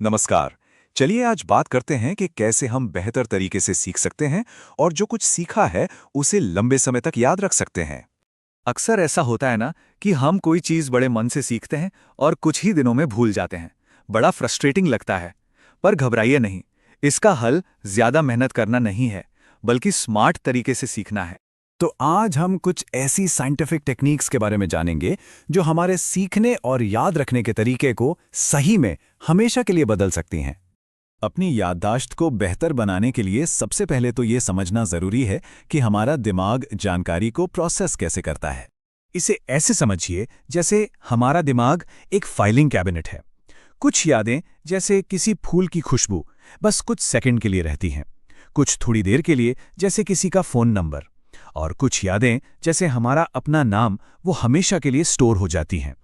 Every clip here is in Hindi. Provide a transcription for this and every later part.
नमस्कार। चलिए आज बात करते हैं कि कैसे हम बेहतर तरीके से सीख सकते हैं और जो कुछ सीखा है उसे लंबे समय तक याद रख सकते हैं। अक्सर ऐसा होता है ना कि हम कोई चीज़ बड़े मन से सीखते हैं और कुछ ही दिनों में भूल जाते हैं। बड़ा फ्रस्ट्रेटिंग लगता है। पर घबराइए नहीं, इसका हल ज़्यादा मेहनत करना नहीं है, बल्कि स्मार्ट तरीके से सीखना है। तो आज हम कुछ ऐसी साइंटिफिक टेक्निक्स के बारे में जानेंगे जो हमारे सीखने और याद रखने के तरीके को सही में हमेशा के लिए बदल सकती हैं। अपनी याददाश्त को बेहतर बनाने के लिए सबसे पहले तो ये समझना जरूरी है कि हमारा दिमाग जानकारी को प्रोसेस कैसे करता है। इसे ऐसे समझिए जैसे हमारा दिमाग एक फाइलिंग कैबिनेट है। कुछ यादें, जैसे किसी फूल की खुशबू, बस कुछ सेकंड के लिए रहती हैं, कुछ थोड़ी देर के लिए, जैसे किसी का फोन नंबर, और कुछ यादें, जैसे हमारा अपना नाम, वो हमेशा के लिए स्टोर हो जाती हैं।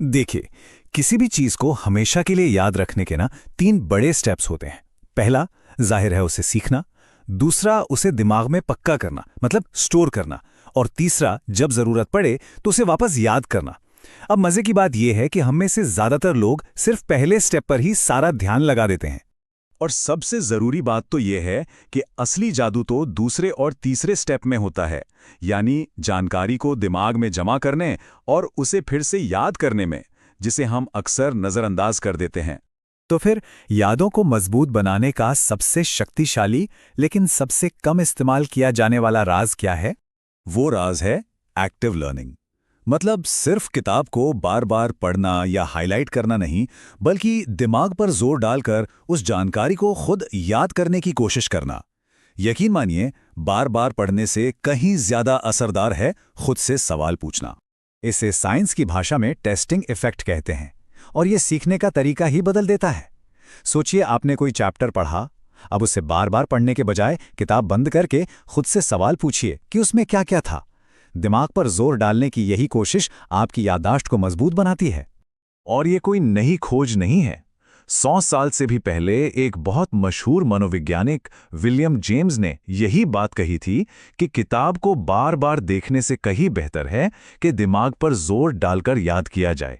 देखिए, किसी भी चीज को हमेशा के लिए याद रखने के 3 बड़े स्टेप्स होते हैं। पहला, जाहिर है, उसे सीखना। दूसरा, उसे दिमाग में पक्का करना, मतलब स्टोर करना। और तीसरा, जब जरूरत पड़े तो उसे वापस याद करना। अब मजे की बात यह है कि हम में से ज्यादातर लोग सिर्फ पहले स्टेप पर ही सारा ध्यान लगा देते हैं। और सबसे जरूरी बात तो यह है कि असली जादू तो दूसरे और तीसरे स्टेप में होता है, यानी जानकारी को दिमाग में जमा करने और उसे फिर से याद करने में, जिसे हम अक्सर नजरअंदाज कर देते हैं। तो फिर यादों को मजबूत बनाने का सबसे शक्तिशाली लेकिन सबसे कम इस्तेमाल किया जाने वाला राज क्या है? वो राज है एक्टिव लर्निंग। मतलब सिर्फ किताब को बार बार पढ़ना या हाईलाइट करना नहीं, बल्कि दिमाग पर जोर डालकर उस जानकारी को खुद याद करने की कोशिश करना। यकीन मानिए, बार बार पढ़ने से कहीं ज्यादा असरदार है खुद से सवाल पूछना। इसे साइंस की भाषा में टेस्टिंग इफेक्ट कहते हैं, और ये सीखने का तरीका ही बदल देता है। सोचिए, आपने कोई चैप्टर पढ़ा, अब उसे बार बार पढ़ने के बजाय किताब बंद करके खुद से सवाल पूछिए कि उसमें क्या क्या था। दिमाग पर जोर डालने की यही कोशिश आपकी याददाश्त को मजबूत बनाती है। और ये कोई नई खोज नहीं है। 100 साल से भी पहले एक बहुत मशहूर मनोवैज्ञानिक विलियम जेम्स ने यही बात कही थी कि किताब को बार बार देखने से कहीं बेहतर है कि दिमाग पर जोर डालकर याद किया जाए।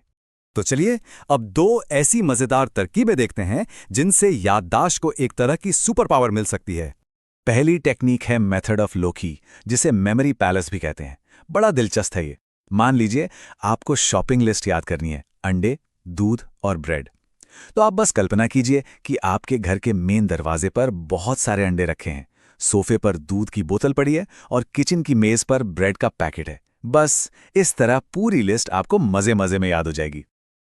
तो चलिए अब 2 ऐसी मजेदार तरकीबें देखते हैं जिनसे याददाश्त को एक तरह की सुपर पावर मिल सकती है। पहली टेक्निक है मेथड ऑफ लोकी, जिसे मेमोरी पैलेस भी कहते हैं। बड़ा दिलचस्प है ये। मान लीजिए आपको शॉपिंग लिस्ट याद करनी है, अंडे, दूध और ब्रेड। तो आप बस कल्पना कीजिए कि आपके घर के मेन दरवाजे पर बहुत सारे अंडे रखे हैं, सोफे पर दूध की बोतल पड़ी है और किचन की मेज पर ब्रेड का पैकेट है। बस इस तरह पूरी लिस्ट आपको मजे मजे में याद हो जाएगी।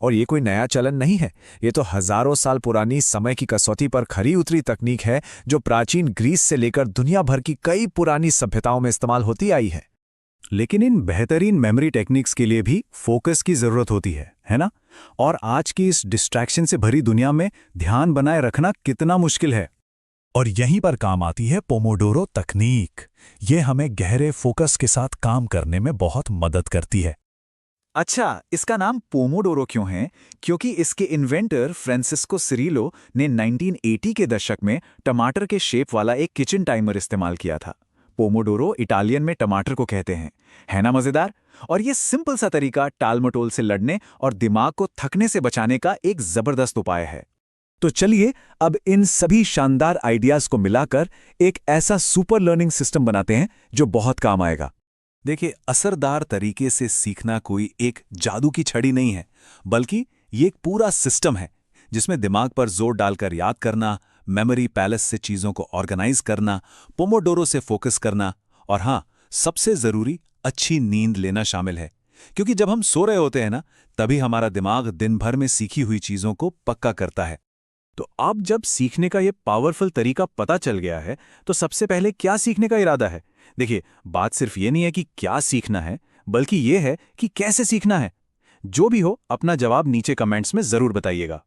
और ये कोई नया चलन नहीं है, ये तो हजारों साल पुरानी समय की कसौटी पर खरी उतरी तकनीक है जो प्राचीन ग्रीस से लेकर दुनिया भर की कई पुरानी सभ्यताओं में इस्तेमाल होती आई है। लेकिन इन बेहतरीन मेमोरी टेक्निक्स के लिए भी फोकस की जरूरत होती है ना? और आज की इस डिस्ट्रैक्शन से भरी दुनिया में ध्यान बनाए रखना कितना मुश्किल है। और यहीं पर काम आती है पोमोडोरो तकनीक। ये हमें गहरे फोकस के साथ काम करने में बहुत मदद करती है। अच्छा, इसका नाम पोमोडोरो क्यों है? क्योंकि इसके इन्वेंटर फ्रांसिस्को सिरिलो ने 1980 के दशक में टमाटर के शेप वाला एक किचन टाइमर इस्तेमाल किया था। पोमोडोरो इटालियन में टमाटर को कहते हैं। है ना मजेदार? और ये सिंपल सा तरीका टालमटोल से लड़ने और दिमाग को थकने से बचाने का एक जबरदस्त उपाय है। तो चलिए अब इन सभी शानदार आइडियाज को मिलाकर एक ऐसा सुपर लर्निंग सिस्टम बनाते हैं जो बहुत काम आएगा। देखिए, असरदार तरीके से सीखना कोई एक जादू की छड़ी नहीं है, बल्कि ये एक पूरा सिस्टम है जिसमें दिमाग पर जोर डालकर याद करना, मेमोरी पैलेस से चीज़ों को ऑर्गेनाइज करना, पोमोडोरो से फोकस करना, और हाँ, सबसे ज़रूरी अच्छी नींद लेना शामिल है। क्योंकि जब हम सो रहे होते हैं ना, तभी हमारा दिमाग दिन भर में सीखी हुई चीज़ों को पक्का करता है। तो अब जब सीखने का ये पावरफुल तरीका पता चल गया है, तो सबसे पहले क्या सीखने का इरादा है? देखिए, बात सिर्फ ये नहीं है कि क्या सीखना है, बल्कि ये है कि कैसे सीखना है। जो भी हो, अपना जवाब नीचे कमेंट्स में जरूर बताइएगा।